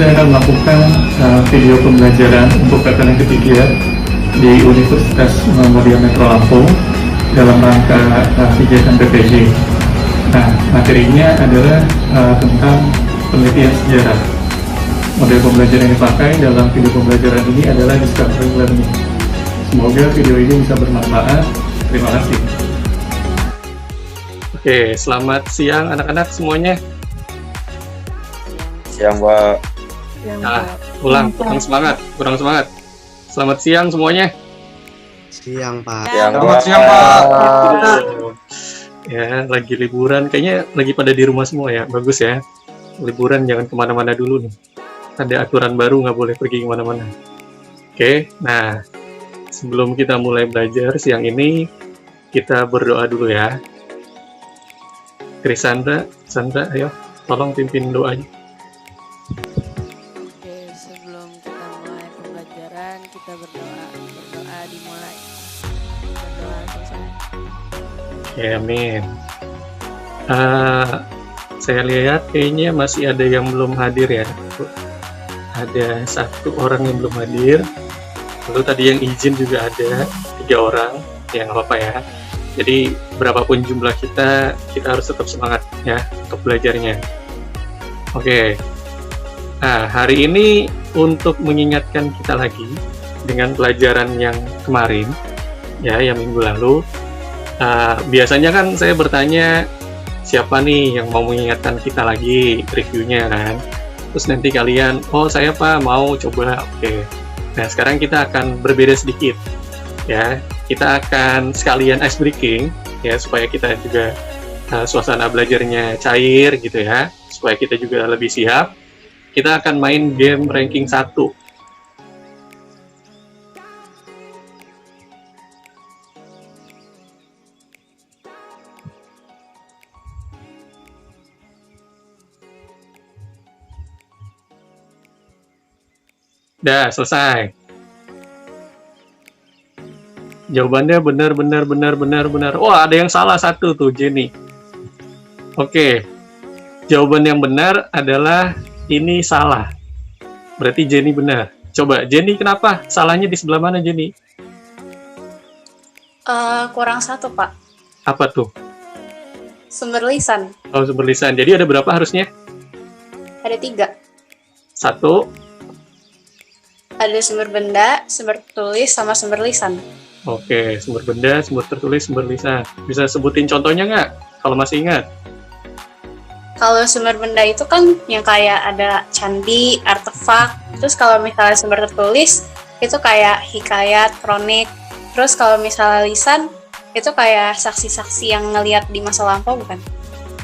saya akan melakukan video pembelajaran untuk PTN yang ketiga di Universitas Muhammadiyah Metro Lampung dalam rangka kegiatan PPJ. Nah, materinya adalah tentang penelitian sejarah. Model pembelajaran yang dipakai dalam video pembelajaran ini adalah Discovery Learning. Semoga video ini bisa bermanfaat. Terima kasih. Oke, selamat siang anak-anak semuanya. Siang, Pak. Kurang semangat. Selamat siang semuanya. Siang, Pak. Selamat siang, Pak. Ya, lagi liburan, kayaknya lagi pada di rumah semua ya. Bagus ya. Liburan jangan kemana-mana dulu nih. Ada aturan baru, nggak boleh pergi kemana-mana. Oke, nah sebelum kita mulai belajar siang ini, kita berdoa dulu ya. Krisandra, ayo tolong pimpin doanya. Oke, sebelum kita mulai pembelajaran, kita berdoa dimulai. Berdoa selesai. Oke, amin. Saya lihat kayaknya masih ada yang belum hadir ya. Ada satu orang yang belum hadir. Lalu tadi yang izin juga ada 3 orang. Ya nggak apa-apa ya. Jadi berapapun jumlah kita harus tetap semangat ya untuk belajarnya. Oke. Nah, hari ini untuk mengingatkan kita lagi dengan pelajaran yang kemarin, ya, yang minggu lalu. Biasanya kan saya bertanya, siapa nih yang mau mengingatkan kita lagi reviewnya kan? Terus nanti kalian, oh saya Pak mau coba, oke. Nah sekarang kita akan berbeda sedikit, ya. Kita akan sekalian ice breaking, ya, supaya kita juga suasana belajarnya cair gitu ya, supaya kita juga lebih siap. Kita akan main game ranking 1. Dah, selesai. Jawabannya benar. Wah, ada yang salah satu tuh, Jenny. Oke. Jawaban yang benar adalah ini salah. Berarti Jenny benar. Coba, Jenny kenapa? Salahnya di sebelah mana, Jenny? Kurang 1, Pak. Apa tuh? Sumber lisan. Oh, sumber lisan. Jadi ada berapa harusnya? Ada 3. 1. Ada sumber benda, sumber tertulis, sama sumber lisan. Oke, sumber benda, sumber tertulis, sumber lisan. Bisa sebutin contohnya nggak? Kalau masih ingat. Kalau sumber benda itu kan yang kayak ada candi, artefak. Terus kalau misalnya sumber tertulis, itu kayak hikayat, kronik. Terus kalau misalnya lisan, itu kayak saksi-saksi yang ngelihat di masa lampau, bukan?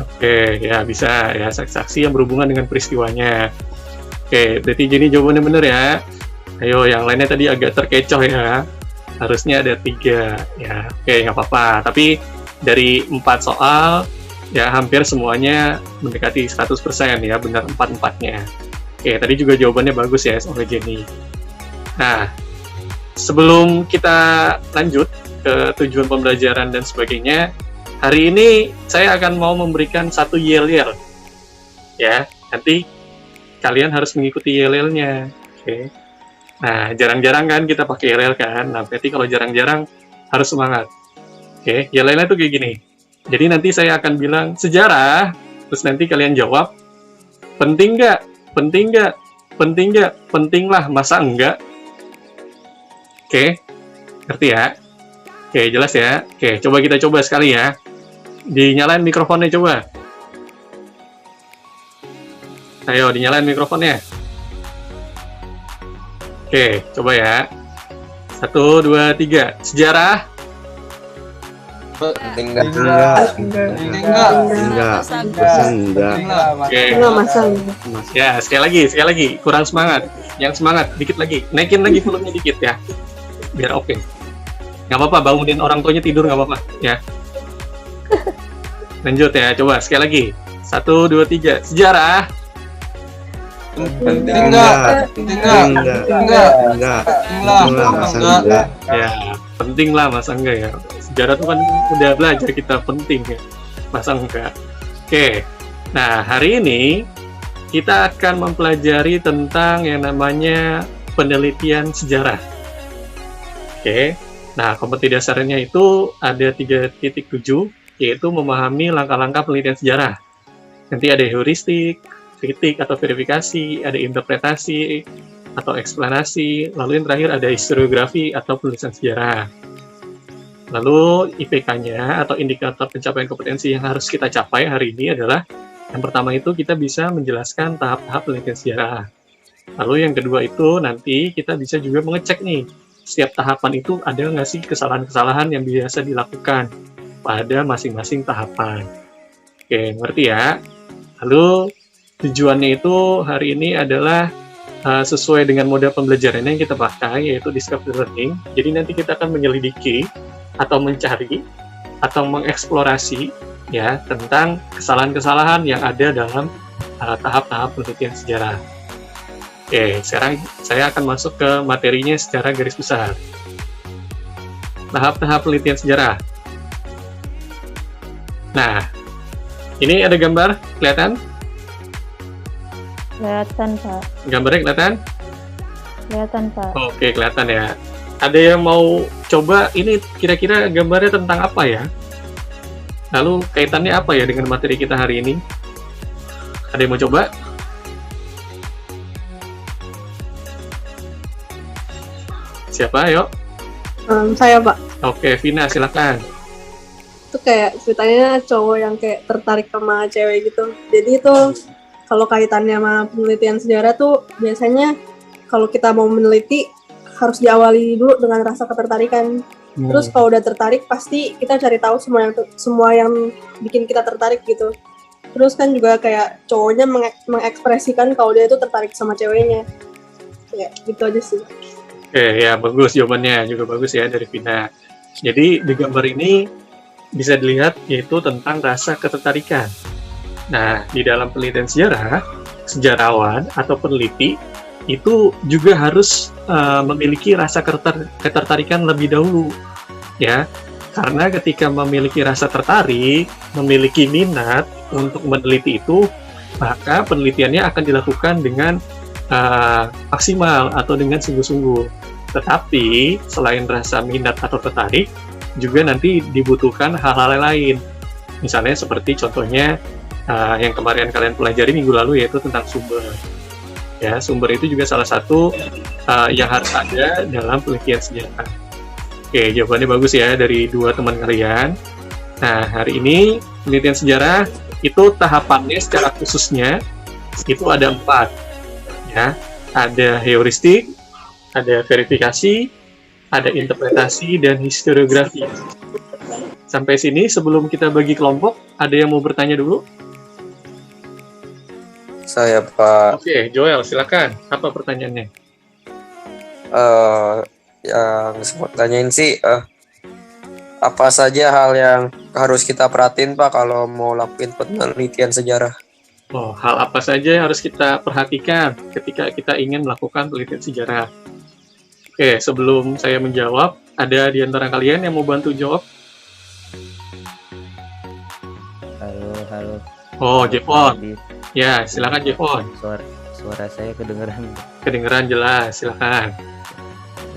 Oke, ya bisa. Ya, saksi-saksi yang berhubungan dengan peristiwanya. Oke, berarti Jenny jawabannya benar ya. Ayo, yang lainnya tadi agak terkecoh ya. Harusnya ada 3 ya. Oke, nggak apa-apa. Tapi dari 4 soal, ya hampir semuanya mendekati 100% ya, benar 4-4-nya. Oke, tadi juga jawabannya bagus ya oleh Jenny. Nah, sebelum kita lanjut ke tujuan pembelajaran dan sebagainya, hari ini saya akan mau memberikan 1 yel-yel. Ya, nanti kalian harus mengikuti yel-yelnya. Oke. Nah, jarang-jarang kan kita pakai yel kan. Nah, berarti kalau jarang-jarang harus semangat. Oke, yel-yelnya tuh kayak gini. Jadi nanti saya akan bilang sejarah, terus nanti kalian jawab, penting nggak? Penting nggak? Penting nggak? Penting lah, masa enggak? Oke, ngerti ya? Oke, jelas ya? Oke, coba kita coba sekali ya. Dinyalain mikrofonnya coba. Ayo, dinyalain mikrofonnya. Oke, coba ya. 1, 2, 3. Sejarah. Penting nggak? Enggak. Oke. Ya, sekali lagi. Kurang semangat. Yang semangat, dikit lagi. Naikin lagi volumenya dikit ya. Biar oke. Nggak apa-apa, bangunin orang tuanya tidur nggak apa-apa. Ya. Lanjut ya, coba sekali lagi. 1, 2, 3. Sejarah. Penting nggak? Ya, penting lah, masa enggak ya? Sejarah tuh kan udah belajar kita penting ya. Masa enggak? Oke. Nah, hari ini kita akan mempelajari tentang yang namanya penelitian sejarah. Oke, nah kompetisi dasarnya itu ada 3.7, yaitu memahami langkah-langkah penelitian sejarah. Nanti ada heuristik, kritik atau verifikasi, ada interpretasi atau eksplanasi, lalu yang terakhir ada historiografi atau penulisan sejarah. Lalu IPK-nya atau indikator pencapaian kompetensi yang harus kita capai hari ini adalah yang pertama itu kita bisa menjelaskan tahap-tahap penelitian sejarah. Lalu yang kedua itu nanti kita bisa juga mengecek nih, setiap tahapan itu ada nggak sih kesalahan-kesalahan yang biasa dilakukan pada masing-masing tahapan. Oke, ngerti ya? Lalu tujuannya itu hari ini adalah sesuai dengan model pembelajaran yang kita pakai, yaitu discovery learning. Jadi nanti kita akan menyelidiki atau mencari atau mengeksplorasi ya tentang kesalahan-kesalahan yang ada dalam tahap-tahap penelitian sejarah. Oke, sekarang saya akan masuk ke materinya secara garis besar. Tahap-tahap penelitian sejarah. Nah, ini ada gambar, kelihatan? Kelihatan, Pak. Gambarnya kelihatan? Kelihatan, Pak. Oke, kelihatan ya. Ada yang mau coba ini kira-kira gambarnya tentang apa ya? Lalu kaitannya apa ya dengan materi kita hari ini? Ada yang mau coba? Siapa? Ayo. Saya, Pak. Oke, Vina, silakan. Itu kayak ceritanya cowok yang kayak tertarik sama cewek gitu. Jadi itu kalau kaitannya sama penelitian sejarah tuh biasanya kalau kita mau meneliti harus diawali dulu dengan rasa ketertarikan. Terus kalau udah tertarik pasti kita cari tahu semua yang bikin kita tertarik gitu. Terus kan juga kayak cowoknya mengekspresikan kalau dia itu tertarik sama ceweknya. Ya, gitu aja sih. Oke, ya bagus jawabannya, juga bagus ya dari Vina. Jadi di gambar ini bisa dilihat yaitu tentang rasa ketertarikan. Nah, di dalam penelitian sejarah, sejarawan atau peneliti itu juga harus memiliki rasa ketertarikan lebih dahulu, ya. Karena ketika memiliki rasa tertarik, memiliki minat untuk meneliti itu, maka penelitiannya akan dilakukan dengan maksimal atau dengan sungguh-sungguh. Tetapi selain rasa minat atau tertarik, juga nanti dibutuhkan hal-hal lain. Misalnya seperti contohnya yang kemarin kalian pelajari minggu lalu, yaitu tentang sumber. Ya, sumber itu juga salah satu yang harus ada dalam penelitian sejarah. Oke, jawabannya bagus ya dari dua teman kalian. Nah, hari ini penelitian sejarah itu tahapannya secara khususnya itu ada 4. Ya, ada heuristik, ada verifikasi, ada interpretasi, dan historiografi. Sampai sini sebelum kita bagi kelompok, ada yang mau bertanya dulu? Saya, Pak. Oke, Joel, silakan. Apa pertanyaannya? Yang sempat tanyain sih, apa saja hal yang harus kita perhatiin, Pak, kalau mau lakuin penelitian sejarah? Oh, hal apa saja yang harus kita perhatikan ketika kita ingin melakukan penelitian sejarah? Oke, sebelum saya menjawab, ada di antara kalian yang mau bantu jawab? Halo. Oh, Jepon. Ya, silakan Jepon. Suara saya kedengeran. Kedengeran jelas, silakan.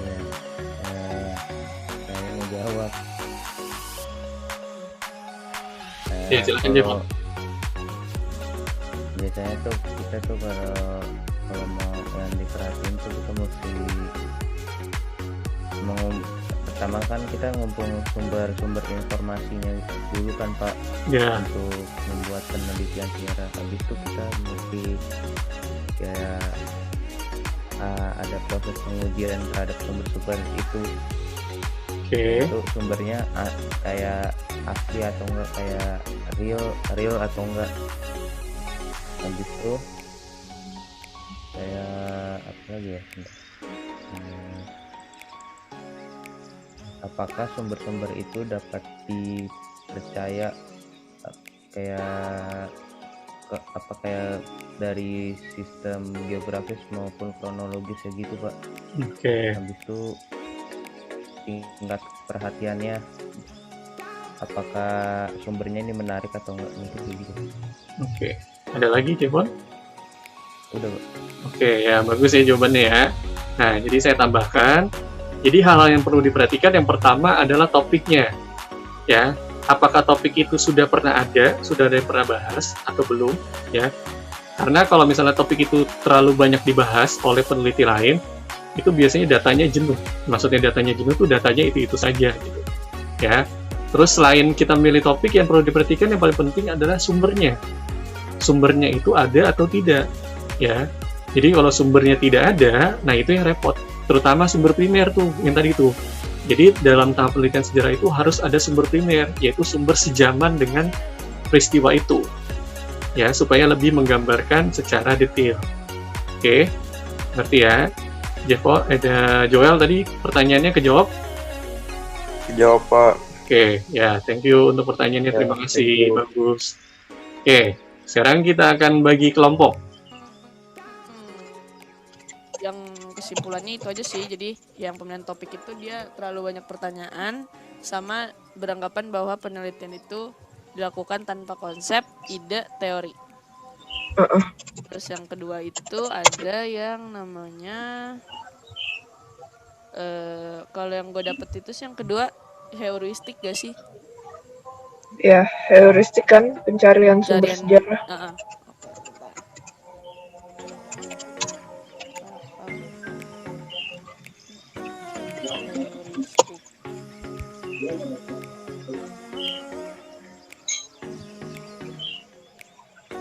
Ya, saya mau jawab. Ya, silakan Jepon. Biasanya tuh kita tuh kalau mau yang diperhatiin tuh kita mesti pertama kan kita ngumpul sumber informasinya dulu kan, Pak. Ya. Untuk membuat penelitian sejarah. Habis itu kita mesti kayak ada proses pengujian terhadap sumber-sumber itu. Oke. Itu sumbernya kayak asli atau enggak, kayak real atau enggak. Habis itu kayak apa lagi ya? Apakah sumber-sumber itu dapat dipercaya kayak dari sistem geografis maupun kronologis ya gitu, Pak. Oke. Habis itu tingkat perhatiannya, apakah sumbernya ini menarik atau enggak, mungkin gitu. Oke. Ada lagi, Jepon? Udah, Pak. Oke, ya bagus ya jawabannya ya. Nah, jadi saya tambahkan. Jadi hal-hal yang perlu diperhatikan yang pertama adalah topiknya. Ya, apakah topik itu sudah pernah ada, sudah ada yang pernah bahas atau belum, ya. Karena kalau misalnya topik itu terlalu banyak dibahas oleh peneliti lain, itu biasanya datanya jenuh. Maksudnya datanya jenuh itu datanya itu saja gitu. Ya. Terus selain kita milih topik, yang perlu diperhatikan yang paling penting adalah sumbernya. Sumbernya itu ada atau tidak, ya. Jadi kalau sumbernya tidak ada, nah itu yang repot. Terutama sumber primer tuh, yang tadi tuh. Jadi dalam tahap penelitian sejarah itu harus ada sumber primer, yaitu sumber sejaman dengan peristiwa itu. Ya, supaya lebih menggambarkan secara detail. Oke, ngerti ya? Jeko, ada Joel tadi pertanyaannya kejawab? Jawab, Pak. Oke, ya, thank you untuk pertanyaannya. Ya, Terima thank kasih, you. bagus. Oke, sekarang kita akan bagi kelompok. Yang kesimpulannya itu aja sih. Jadi yang pemilihan topik itu dia terlalu banyak pertanyaan sama beranggapan bahwa penelitian itu dilakukan tanpa konsep, ide, teori. Terus yang kedua itu ada yang namanya kalau yang gue dapet itu sih yang kedua heuristik gak sih? Ya, heuristik kan pencarian sumber sejarah.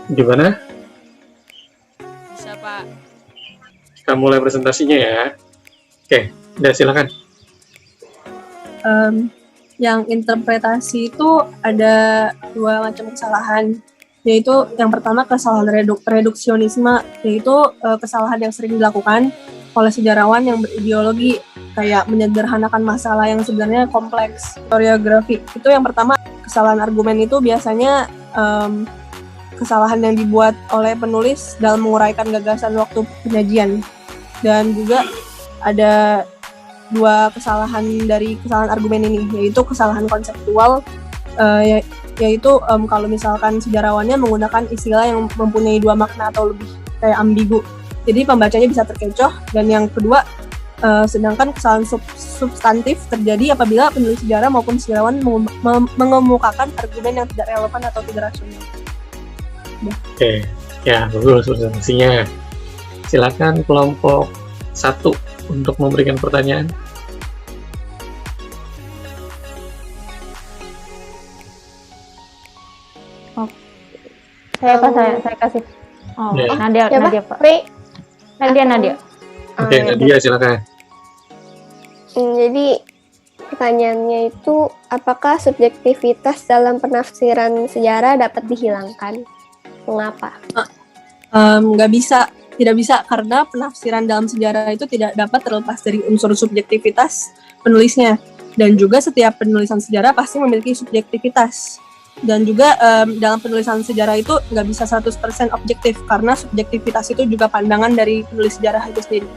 Gimana? Bisa, Pak. Kita mulai presentasinya ya. Oke, udah silakan. Yang interpretasi itu ada dua macam kesalahan, yaitu yang pertama kesalahan reduksionisme, yaitu kesalahan yang sering dilakukan oleh sejarawan yang berideologi, kayak menyederhanakan masalah yang sebenarnya kompleks. Historiografi itu yang pertama, kesalahan argumen itu biasanya kesalahan yang dibuat oleh penulis dalam menguraikan gagasan waktu penyajian. Dan juga ada dua kesalahan dari kesalahan argumen ini, yaitu kesalahan konseptual, yaitu kalau misalkan sejarawannya menggunakan istilah yang mempunyai dua makna atau lebih, kayak ambigu. Jadi pembacanya bisa terkecoh. Dan yang kedua, sedangkan kesalahan substantif terjadi apabila penulis sejarah maupun sejarawan mengemukakan argumen yang tidak relevan atau tidak rasional. Oke, ya bagus presentasinya. Silakan kelompok 1 untuk memberikan pertanyaan. Saya kasih. Oh, Ya. Nadia Pak. Nadia. Oke, Nadia silakan. Jadi pertanyaannya itu, apakah subjektivitas dalam penafsiran sejarah dapat dihilangkan? Mengapa? Tidak bisa, karena penafsiran dalam sejarah itu tidak dapat terlepas dari unsur subjektivitas penulisnya. Dan juga setiap penulisan sejarah pasti memiliki subjektivitas. Dan juga dalam penulisan sejarah itu nggak bisa 100% objektif, karena subjektivitas itu juga pandangan dari penulis sejarah itu sendiri.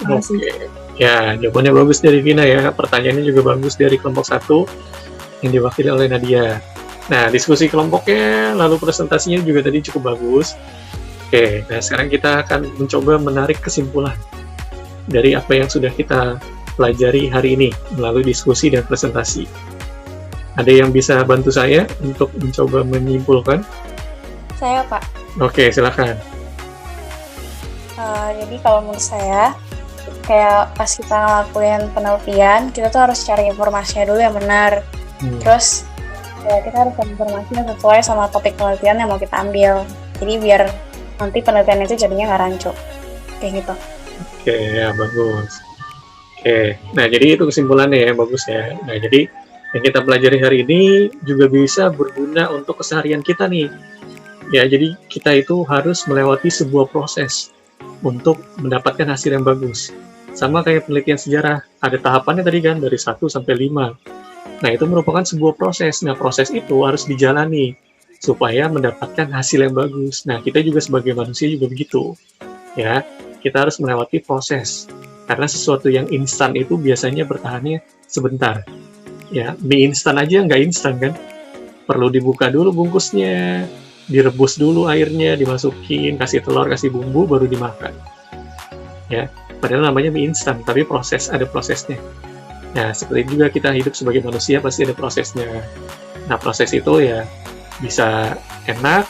Oke. Ya, jawabannya bagus dari Vina ya. Pertanyaannya juga bagus dari kelompok 1 yang diwakili oleh Nadia. Nah, diskusi kelompoknya lalu presentasinya juga tadi cukup bagus. Oke, nah sekarang kita akan mencoba menarik kesimpulan dari apa yang sudah kita pelajari hari ini melalui diskusi dan presentasi. Ada yang bisa bantu saya untuk mencoba menyimpulkan? Saya, Pak. Oke, silakan. Jadi kalau menurut saya, kayak pas kita ngelakuin penelitian, kita tuh harus cari informasinya dulu yang benar. Terus ya kita harus cari informasi yang sesuai sama topik penelitian yang mau kita ambil. Jadi biar nanti penelitian itu jadinya nggak rancu. Kayak gitu. Oke, ya bagus. Oke, nah jadi itu kesimpulannya ya, bagus ya. Nah jadi yang kita pelajari hari ini juga bisa berguna untuk keseharian kita nih. Ya, jadi kita itu harus melewati sebuah proses untuk mendapatkan hasil yang bagus. Sama kayak penelitian sejarah, ada tahapannya tadi kan, dari 1 sampai 5. Nah, itu merupakan sebuah proses. Nah, proses itu harus dijalani supaya mendapatkan hasil yang bagus. Nah, kita juga sebagai manusia juga begitu. Ya, kita harus melewati proses. Karena sesuatu yang instan itu biasanya bertahannya sebentar. Ya, mie instan aja nggak instan kan? Perlu dibuka dulu bungkusnya, direbus dulu airnya, dimasukin, kasih telur, kasih bumbu, baru dimakan. Ya, padahal namanya mie instan, tapi ada prosesnya. Ya, seperti juga kita hidup sebagai manusia pasti ada prosesnya. Nah, proses itu ya bisa enak,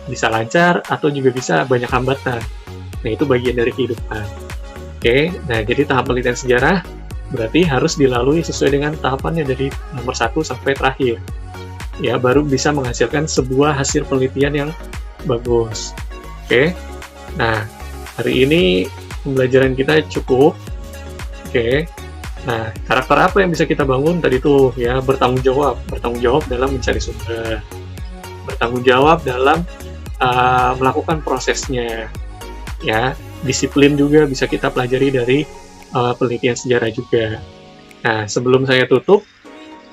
bisa lancar, atau juga bisa banyak hambatan. Nah, itu bagian dari kehidupan. Oke, nah jadi tahap penelitian sejarah berarti harus dilalui sesuai dengan tahapannya dari nomor 1 sampai terakhir. Ya, baru bisa menghasilkan sebuah hasil penelitian yang bagus. Oke, nah hari ini pembelajaran kita cukup. Oke, nah karakter apa yang bisa kita bangun tadi tuh ya, bertanggung jawab dalam mencari sumber, bertanggung jawab dalam melakukan prosesnya. Ya, disiplin juga bisa kita pelajari dari penelitian sejarah juga. Nah, sebelum saya tutup,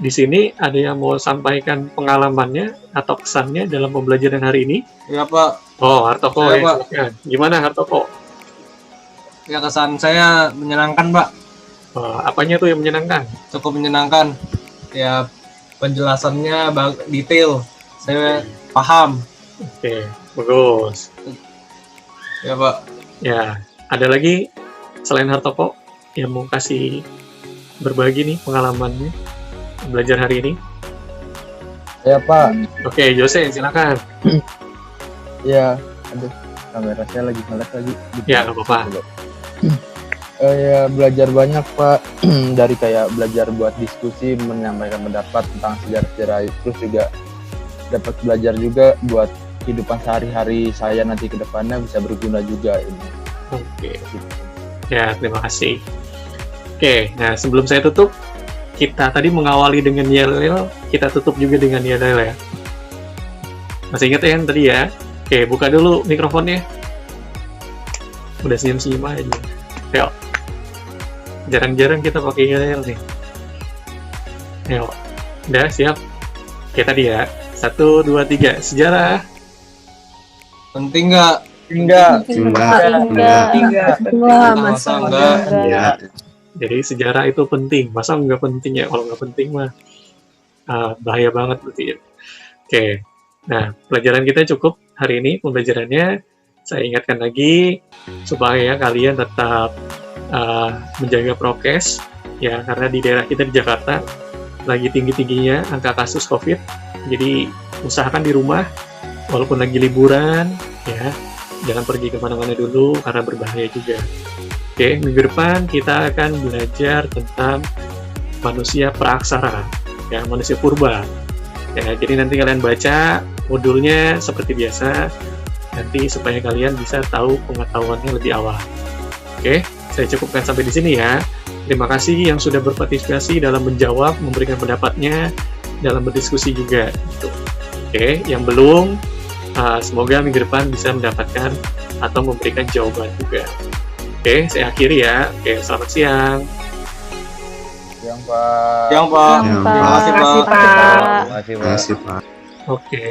di sini ada yang mau sampaikan pengalamannya atau kesannya dalam pembelajaran hari ini? Ya Pak. Oh, Hartoko Ya, ya. Pak. Gimana Hartoko? Ya kesan saya menyenangkan Pak. Apanya tuh yang menyenangkan? Cukup menyenangkan. Ya penjelasannya detail. Saya paham. Oke, bagus. Ya Pak. Ya, ada lagi selain Hartoko yang mau kasih berbagi nih pengalamannya belajar hari ini? Ya Pak. Oke, Jose silakan. Ya, aduh, kamera saya lagi ngelag lagi. Ya, nggak apa-apa. Ya belajar banyak Pak, dari kayak belajar buat diskusi, menyampaikan pendapat tentang sejarah-sejarah, terus juga dapat belajar juga buat kehidupan sehari-hari saya nanti ke depannya bisa berguna juga ini. Oke. Ya, terima kasih. Oke, nah sebelum saya tutup, kita tadi mengawali dengan yel-yel, kita tutup juga dengan yel-yel ya. Masih ingat ya yang tadi ya? Oke, buka dulu mikrofonnya. Udah senyum-senyum aja. Yuk. Jarang-jarang kita pakai yel-yel nih. Yuk. Udah, siap? Oke, tadi ya. 1, 2, 3. Sejarah. Penting nggak? Enggak. Masa enggak? Ya. Jadi sejarah itu penting. Masa nggak penting ya? Kalau nggak penting mah bahaya banget berarti ya. Oke. Nah, pelajaran kita cukup hari ini. Pembelajarannya saya ingatkan lagi supaya kalian tetap menjaga prokes ya, karena di daerah kita di Jakarta lagi tinggi-tingginya angka kasus COVID. Jadi usahakan di rumah walaupun lagi liburan ya, jangan pergi kemana-mana dulu karena berbahaya juga. Oke, minggu depan kita akan belajar tentang manusia praaksara ya, manusia purba ya. Jadi nanti kalian baca modulnya seperti biasa nanti supaya kalian bisa tahu pengetahuannya lebih awal. Oke, saya cukupkan sampai di sini ya. Terima kasih yang sudah berpartisipasi dalam menjawab, memberikan pendapatnya, dalam berdiskusi juga. Oke, yang belum, semoga minggu depan bisa mendapatkan atau memberikan jawaban juga. Oke, saya akhiri ya. Oke, selamat siang. Siang Pak. Siang Pak. Terima kasih Pak. Terima kasih Pak. Oke.